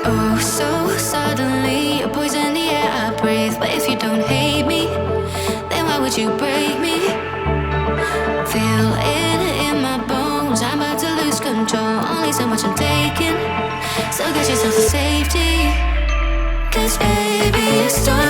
Oh, so suddenly you're poison the air I breathe. But if you don't hate me, then why would you break me? Feel it in my bones, I'm about to lose control. Only so much I'm taking, so get yourself to safety. 'Cause baby, it's stormy.